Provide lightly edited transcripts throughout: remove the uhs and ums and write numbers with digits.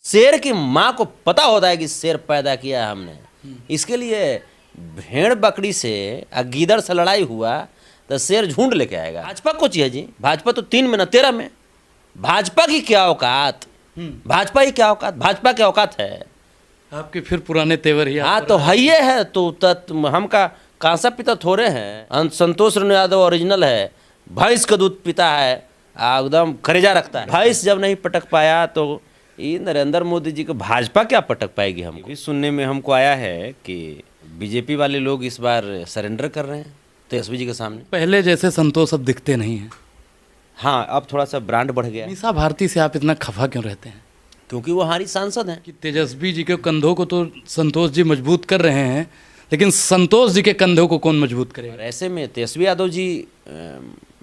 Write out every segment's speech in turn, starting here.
शेर की माँ को पता होता है कि शेर पैदा किया है हमने, इसके लिए भेड़ बकरी से गीदड़ से लड़ाई हुआ तो शेर झुंड लेके आएगा। भाजपा को चाहिए जी, भाजपा तो 3 में न 13 में। भाजपा की क्या औकात, भाजपा की क्या औकात, भाजपा की औकात है आपके फिर पुराने तेवर ही। हाँ तो है ये है तो हम का कांसा पीता थोड़े हैं। संतोष रेणु यादव ओरिजिनल है, भैंस का दूध पीता है, एकदम करेजा रखता है। भैंस जब नहीं पटक पाया तो ये नरेंद्र मोदी जी को भाजपा क्या पटक पाएगी। हम भी सुनने में हमको आया है कि बीजेपी वाले लोग इस बार सरेंडर कर रहे हैं तेजस्वी जी के सामने। पहले जैसे संतोष अब दिखते नहीं हैं। हाँ अब थोड़ा सा ब्रांड बढ़ गया है। मीसा भारती से आप इतना खफा क्यों रहते हैं? क्योंकि वो हमारी सांसद हैं। कि तेजस्वी जी के कंधों को तो संतोष जी मजबूत कर रहे हैं, लेकिन संतोष जी के कंधों को कौन मजबूत करेगा? और ऐसे में तेजस्वी यादव जी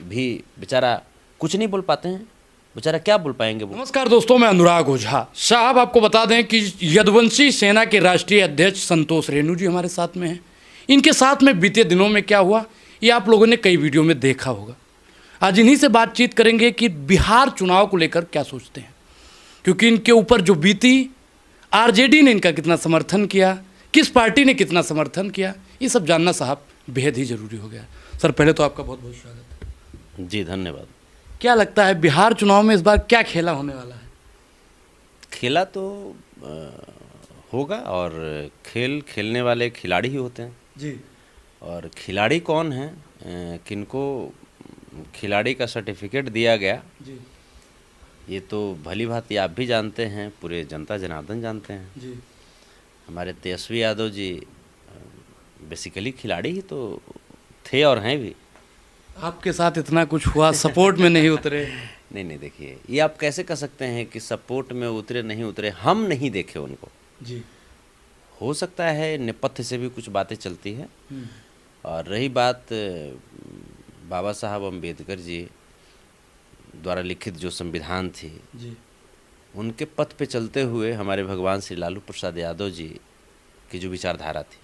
भी बेचारा कुछ नहीं बोल पाते हैं, बेचारा क्या बोल पाएंगे वो। नमस्कार दोस्तों, मैं अनुराग ओझा साहब। आपको बता दें कि यदुवंशी सेना के राष्ट्रीय अध्यक्ष संतोष रेणु जी हमारे साथ में हैं। इनके साथ में बीते दिनों में क्या हुआ ये आप लोगों ने कई वीडियो में देखा होगा। आज इन्हीं से बातचीत करेंगे कि बिहार चुनाव को लेकर क्या सोचते हैं, क्योंकि इनके ऊपर जो बीती, आरजेडी ने इनका कितना समर्थन किया, किस पार्टी ने कितना समर्थन किया, ये सब जानना साहब बेहद ही जरूरी हो गया। सर पहले तो आपका बहुत बहुत स्वागत है। जी धन्यवाद। क्या लगता है बिहार चुनाव में इस बार क्या खेला होने वाला है? खेला तो होगा और खेल खेलने वाले खिलाड़ी ही होते हैं जी। और खिलाड़ी कौन है, किनको खिलाड़ी का सर्टिफिकेट दिया गया जी ये तो भली भांति आप भी जानते हैं, पूरे जनता जनार्दन जानते हैं। जी। हमारे तेजस्वी यादव जी बेसिकली खिलाड़ी ही तो थे और हैं भी। आपके साथ इतना कुछ हुआ, सपोर्ट में नहीं उतरे? नहीं देखिए, ये आप कैसे कह सकते हैं कि सपोर्ट में उतरे नहीं उतरे, हम नहीं देखे उनको। जी। हो सकता है नेपथ्य से भी कुछ बातें चलती है। और रही बात बाबा साहब अम्बेडकर जी द्वारा लिखित जो संविधान थी जी। उनके पथ पे चलते हुए हमारे भगवान श्री लालू प्रसाद यादव जी की जो विचारधारा थी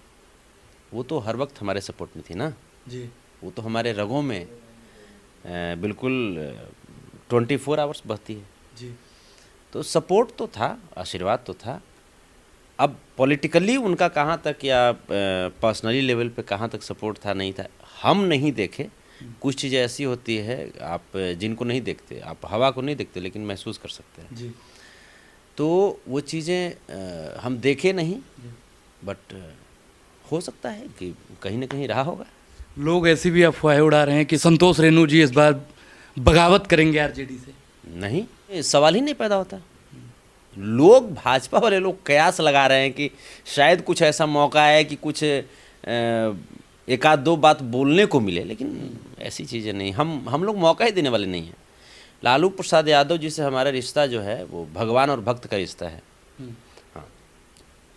वो तो हर वक्त हमारे सपोर्ट में थी ना जी। वो तो हमारे रगों में बिल्कुल 24 आवर्स बहती है जी। तो सपोर्ट तो था, आशीर्वाद तो था। अब पॉलिटिकली उनका कहाँ तक या पर्सनली लेवल पे कहाँ तक सपोर्ट था नहीं था हम नहीं देखे। कुछ चीज़ें ऐसी होती है आप जिनको नहीं देखते, आप हवा को नहीं देखते लेकिन महसूस कर सकते हैं जी। तो वो चीज़ें हम देखे नहीं, बट हो सकता है कि कहीं ना कहीं रहा होगा। लोग ऐसी भी अफवाहें उड़ा रहे हैं कि संतोष रेणु जी इस बार बगावत करेंगे आरजेडी से। नहीं, ये सवाल ही नहीं पैदा होता। लोग भाजपा वाले लोग कयास लगा रहे हैं कि शायद कुछ ऐसा मौका है कि कुछ एक आध दो बात बोलने को मिले, लेकिन ऐसी चीज़ें नहीं। हम लोग मौका ही देने वाले नहीं हैं। लालू प्रसाद यादव जी से हमारा रिश्ता जो है वो भगवान और भक्त का रिश्ता है। हाँ,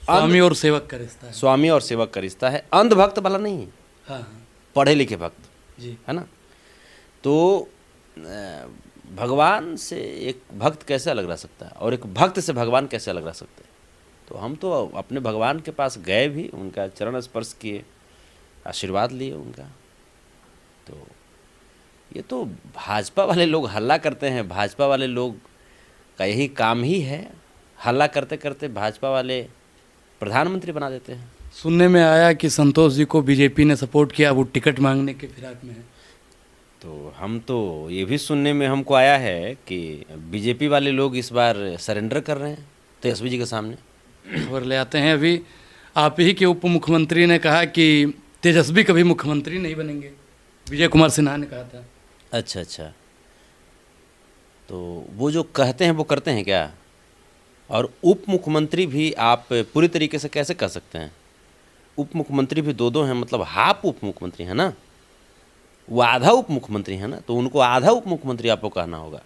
स्वामी और सेवक का रिश्ता है। स्वामी और सेवक का रिश्ता है, अंध भक्त वाला नहीं है। हाँ। पढ़े लिखे भक्त जी। है ना। तो भगवान से एक भक्त कैसे अलग रह सकता है और एक भक्त से भगवान कैसे अलग रह सकते हैं। तो हम तो अपने भगवान के पास गए भी, उनका चरण स्पर्श किए, आशीर्वाद लिए उनका। तो ये तो भाजपा वाले लोग हल्ला करते हैं, भाजपा वाले लोग का यही काम ही है, हल्ला करते करते भाजपा वाले प्रधानमंत्री बना देते हैं। सुनने में आया कि संतोष जी को बीजेपी ने सपोर्ट किया, वो टिकट मांगने के फिराक में है। तो हम तो ये भी सुनने में हमको आया है कि बीजेपी वाले लोग इस बार सरेंडर कर रहे हैं तेजस्वी जी के सामने। खबर ले आते हैं। अभी आप ही के उप मुख्यमंत्री ने कहा कि तेजस्वी कभी मुख्यमंत्री नहीं बनेंगे, विजय कुमार सिन्हा ने कहा था। अच्छा, तो वो जो कहते हैं वो करते हैं क्या? और उप मुख्यमंत्री भी आप पूरी तरीके से कैसे कह सकते हैं? उप मुख्यमंत्री भी दो हैं, मतलब हाफ उप मुख्यमंत्री है ना, वो आधा उप मुख्यमंत्री है ना, तो उनको आधा उप मुख्यमंत्री आपको कहना होगा।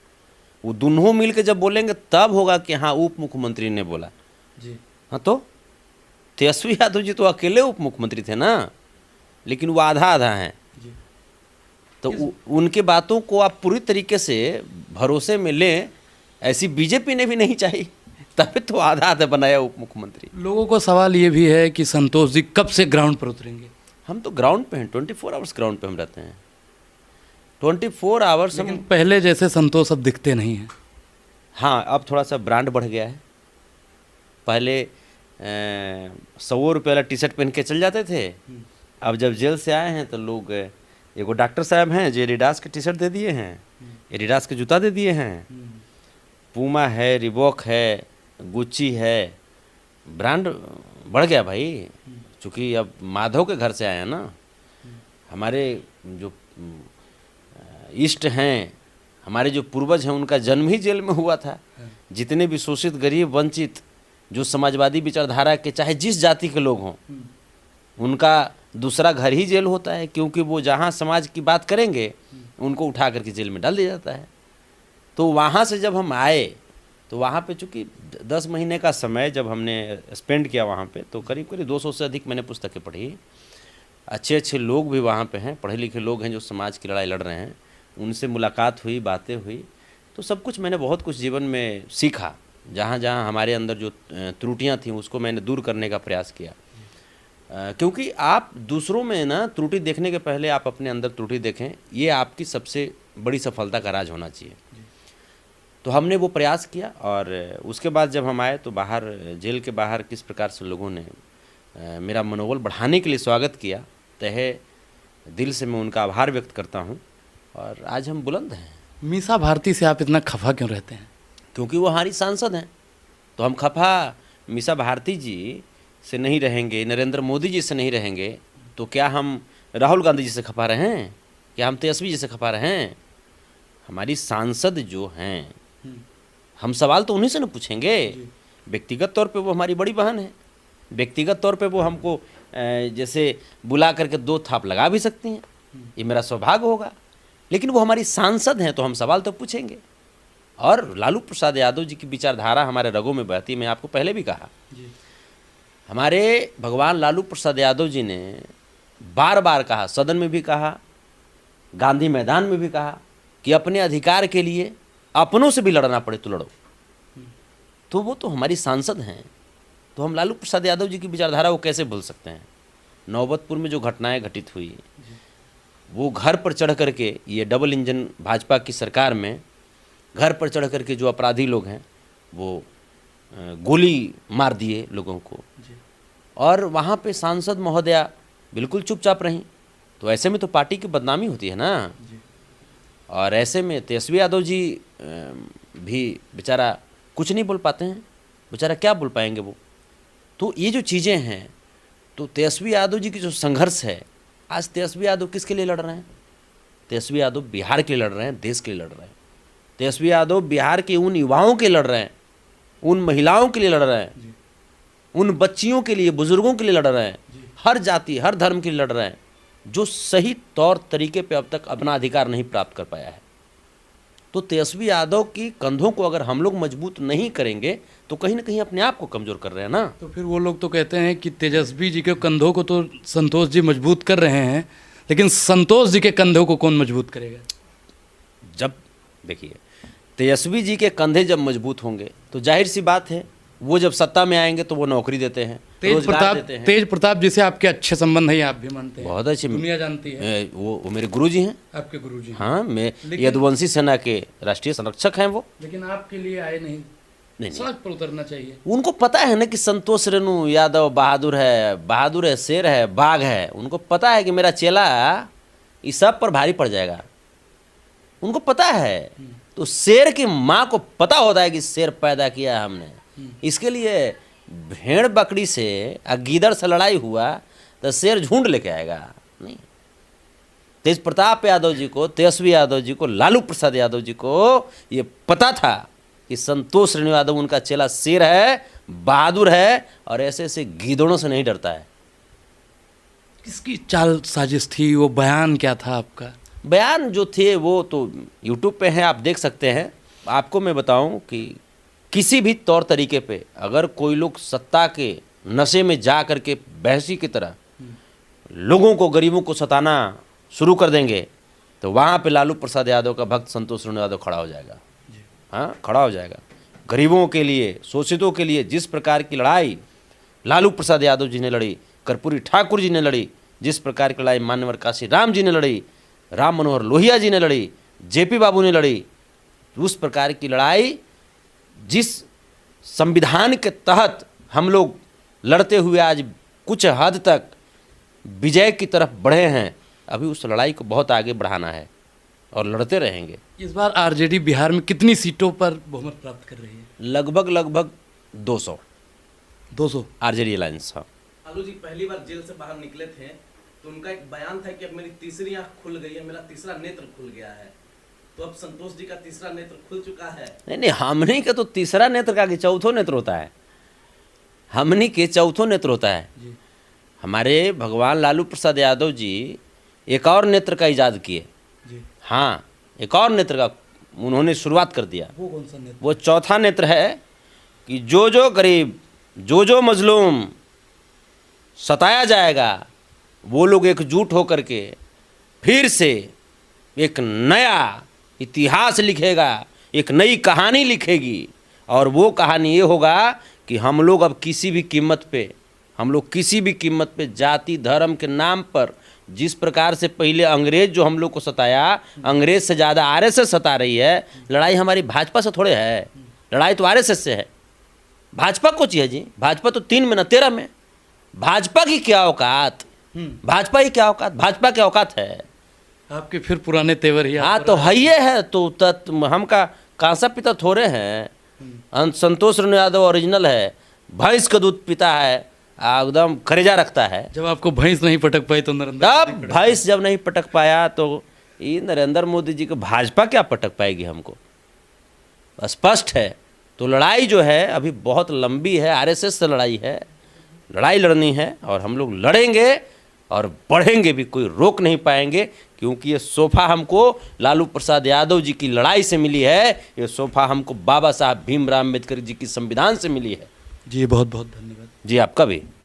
वो दोनों मिल के जब बोलेंगे तब होगा कि हाँ उप मुख्यमंत्री ने बोला जी। हाँ, तो तेजस्वी यादव जी तो अकेले उप मुख्यमंत्री थे ना, लेकिन वो आधा आधा हैं। तो उनके बातों को आप पूरी तरीके से भरोसे में लें, ऐसी बीजेपी ने भी नहीं चाहिए, तभी तो आधा आधा बनाया उप मुख्यमंत्री। लोगों को सवाल ये भी है कि संतोष जी कब से ग्राउंड पर उतरेंगे? हम तो ग्राउंड पे हैं, 24 आवर्स ग्राउंड पे हम रहते हैं, 24 आवर्स। लेकिन पहले जैसे संतोष अब दिखते नहीं हैं। हाँ अब थोड़ा सा ब्रांड बढ़ गया है। पहले 100 रुपये वाला टी शर्ट पहन के चल जाते थे। अब जब जेल से आए हैं तो लोग, एगो डॉक्टर साहब हैं जो एडिडास के टी शर्ट दे दिए हैं, एडिडास के जूता दे दिए हैं, पूमा है, रिबॉक है, गुच्ची है, ब्रांड बढ़ गया भाई। चूँकि अब माधव के घर से आए हैं ना, हमारे जो इष्ट हैं, हमारे जो पूर्वज हैं, उनका जन्म ही जेल में हुआ था। जितने भी शोषित, गरीब, वंचित, जो समाजवादी विचारधारा के चाहे जिस जाति के लोग हों, उनका दूसरा घर ही जेल होता है, क्योंकि वो जहाँ समाज की बात करेंगे उनको उठा करके जेल में डाल दिया जाता है। तो वहाँ से जब हम आए तो वहाँ पे चूँकि 10 महीने का समय जब हमने स्पेंड किया वहाँ पे, तो करीब करीब 200 से अधिक मैंने पुस्तकें पढ़ी। अच्छे अच्छे लोग भी वहाँ पे हैं, पढ़े लिखे लोग हैं जो समाज की लड़ाई लड़ रहे हैं, उनसे मुलाकात हुई, बातें हुई। तो सब कुछ मैंने बहुत कुछ जीवन में सीखा। जहाँ जहाँ हमारे अंदर जो त्रुटियाँ थीं उसको मैंने दूर करने का प्रयास किया। क्योंकि आप दूसरों में ना त्रुटि देखने के पहले आप अपने अंदर त्रुटि देखें, ये आपकी सबसे बड़ी सफलता का राज होना चाहिए। तो हमने वो प्रयास किया और उसके बाद जब हम आए तो बाहर, जेल के बाहर किस प्रकार से लोगों ने मेरा मनोबल बढ़ाने के लिए स्वागत किया, तहे दिल से मैं उनका आभार व्यक्त करता हूँ। और आज हम बुलंद हैं। मीसा भारती से आप इतना खफा क्यों रहते हैं? क्योंकि वो हमारी सांसद हैं। तो हम खफा मीसा भारती जी से नहीं रहेंगे, नरेंद्र मोदी जी से नहीं रहेंगे, तो क्या हम राहुल गांधी जी से खफा रहे हैं? क्या हम तेजस्वी जी से खफा रहे हैं? हमारी सांसद जो हैं, हम सवाल तो उन्हीं से न पूछेंगे। व्यक्तिगत तौर पे वो हमारी बड़ी बहन है, व्यक्तिगत तौर पे वो हमको जैसे बुला करके 2 थाप लगा भी सकती हैं, ये मेरा सौभाग्य होगा। लेकिन वो हमारी सांसद हैं तो हम सवाल तो पूछेंगे। और लालू प्रसाद यादव जी की विचारधारा हमारे रगों में बहती। मैं आपको पहले भी कहा, हमारे भगवान लालू प्रसाद यादव जी ने बार बार कहा, सदन में भी कहा, गांधी मैदान में भी कहा, कि अपने अधिकार के लिए अपनों से भी लड़ना पड़े तो लड़ो। तो वो तो हमारी सांसद हैं। तो हम लालू प्रसाद यादव जी की विचारधारा को कैसे भूल सकते हैं? नौबतपुर में जो घटनाएं घटित हुई, वो घर पर चढ़ करके, ये डबल इंजन भाजपा की सरकार में घर पर चढ़ करके जो अपराधी लोग हैं वो गोली मार दिए लोगों को। और वहाँ पे सांसद महोदया बिल्कुल चुपचाप रहीं। तो ऐसे में तो पार्टी की बदनामी होती है ना। और ऐसे में तेजस्वी यादव जी भी बेचारा कुछ नहीं बोल पाते हैं। बेचारा क्या बोल पाएंगे वो? तो ये जो चीज़ें हैं, तो तेजस्वी यादव जी की जो संघर्ष है, आज तेजस्वी यादव किसके लिए लड़ रहे हैं? तेजस्वी यादव बिहार के लिए लड़ रहे हैं, देश के लिए लड़ रहे हैं। तेजस्वी यादव बिहार के उन युवाओं के लिए लड़ रहे हैं, उन महिलाओं के लिए लड़ रहे हैं, उन बच्चियों के लिए, बुजुर्गों के लिए लड़ रहे हैं, हर जाति, हर धर्म के लिए लड़ रहे हैं, जो सही तौर तरीके पे अब तक अपना अधिकार नहीं प्राप्त कर पाया है। तो तेजस्वी यादव की कंधों को अगर हम लोग मजबूत नहीं करेंगे तो कहीं ना कहीं अपने आप को कमज़ोर कर रहे हैं ना। तो फिर वो लोग तो कहते हैं कि तेजस्वी जी के कंधों को तो संतोष जी मजबूत कर रहे हैं, लेकिन संतोष जी के कंधों को कौन मजबूत करेगा? जब देखिए, तेजस्वी जी के कंधे जब मजबूत होंगे तो जाहिर सी बात है, वो जब सत्ता में आएंगे तो वो नौकरी देते हैं, रोजगार देते हैं। तेज प्रताप जी से आपके अच्छे संबंध है, आप भी मानते हैं? बहुत अच्छे, दुनिया जानती है। वो मेरे गुरुजी हैं। आपके गुरुजी? हाँ, मैं यदुवंशी सेना के राष्ट्रीय संरक्षक हैं वो। लेकिन आपके लिए आए नहीं? नहीं, सड़क पर उतरना चाहिए। उनको पता है ना कि संतोष रेणु यादव बहादुर है, शेर है, बाघ है। उनको पता है कि मेरा चेला इस सब पर भारी पड़ जाएगा, उनको पता है। तो शेर की माँ को पता होता है कि शेर पैदा किया हमने, इसके लिए भेड़ बकरी से गीदड़ से लड़ाई हुआ तो शेर झुंड लेके आएगा नहीं। तेज प्रताप यादव जी को, तेजस्वी यादव जी को, लालू प्रसाद यादव जी को ये पता था कि संतोष रेणु यादव उनका चेला शेर है, बहादुर है और ऐसे ऐसे गीदड़ों से नहीं डरता है। किसकी चाल साजिश थी? वो बयान क्या था आपका? बयान जो थे वो तो यूट्यूब पे हैं, आप देख सकते हैं। आपको मैं बताऊं कि किसी भी तौर तरीके पे अगर कोई लोग सत्ता के नशे में जा कर के बहसी की तरह लोगों को, गरीबों को सताना शुरू कर देंगे तो वहाँ पे लालू प्रसाद यादव का भक्त संतोष रेणु यादव खड़ा हो जाएगा। हाँ, खड़ा हो जाएगा। गरीबों के लिए, शोषितों के लिए जिस प्रकार की लड़ाई लालू प्रसाद यादव जी ने लड़ी, कर्पूरी ठाकुर जी ने लड़ी, जिस प्रकार की लड़ाई मान्यवर काशी राम जी ने लड़ी, राम मनोहर लोहिया जी ने लड़ी, जेपी बाबू ने लड़ी, उस प्रकार की लड़ाई जिस संविधान के तहत हम लोग लड़ते हुए आज कुछ हद तक विजय की तरफ बढ़े हैं। अभी उस लड़ाई को बहुत आगे बढ़ाना है और लड़ते रहेंगे। इस बार आरजेडी बिहार में कितनी सीटों पर बहुमत प्राप्त कर रही है? लगभग 200 आरजेडी अलायंस। हाँ, लालू जी पहली बार जेल से बाहर निकले थे तो उनका एक बयान था कि अब मेरी तीसरी आंख खुल गई है, मेरा तीसरा नेत्र खुल गया है। तो अब संतोष जी का तीसरा नेत्र खुल चुका है। नहीं, हमनी का तो तीसरा नेत्र का कि चौथो नेत्र होता है। हमनी के चौथो नेत्र होता है जी। हमारे भगवान लालू प्रसाद यादव जी एक और नेत्र का इजाद किए जी। हाँ, एक और नेत्र का उन्होंने शुरुआत कर दिया। वो कौन सा नेत्र? वो चौथा नेत्र है कि जो गरीब, जो मजलूम सताया जाएगा, वो लोग एकजुट होकर के फिर से एक नया इतिहास लिखेगा, एक नई कहानी लिखेगी। और वो कहानी ये होगा कि हम लोग अब किसी भी कीमत पे जाति धर्म के नाम पर, जिस प्रकार से पहले अंग्रेज जो हम लोग को सताया, अंग्रेज से ज़्यादा आरएसएस सता रही है। लड़ाई हमारी भाजपा से थोड़े है, लड़ाई तो आरएसएस से है। भाजपा को चाहिए जी, भाजपा तो 3 में न 13 में। भाजपा की क्या औकात, भाजपा की क्या औकात, भाजपा की औकात है आपके फिर पुराने तेवर ही। हाँ, तो है तो हम का कांसा पिता थोड़े हैं। संतोष रेणु यादव ओरिजिनल है, भैंस का दूध पीता है, एकदम करेजा रखता है। जब आपको भैंस नहीं पटक पाई तो नरेंद्र, तब भैंस जब नहीं पटक पाया तो ये नरेंद्र मोदी जी को भाजपा क्या पटक पाएगी हमको, स्पष्ट है। तो लड़ाई जो है अभी बहुत लंबी है, आरएसएस से लड़ाई है, लड़ाई लड़नी है और हम लोग लड़ेंगे और बढ़ेंगे भी, कोई रोक नहीं पाएंगे। क्योंकि ये सोफा हमको लालू प्रसाद यादव जी की लड़ाई से मिली है, ये सोफा हमको बाबा साहब भीमराव अम्बेडकर जी की संविधान से मिली है। जी बहुत बहुत धन्यवाद। जी आपका भी।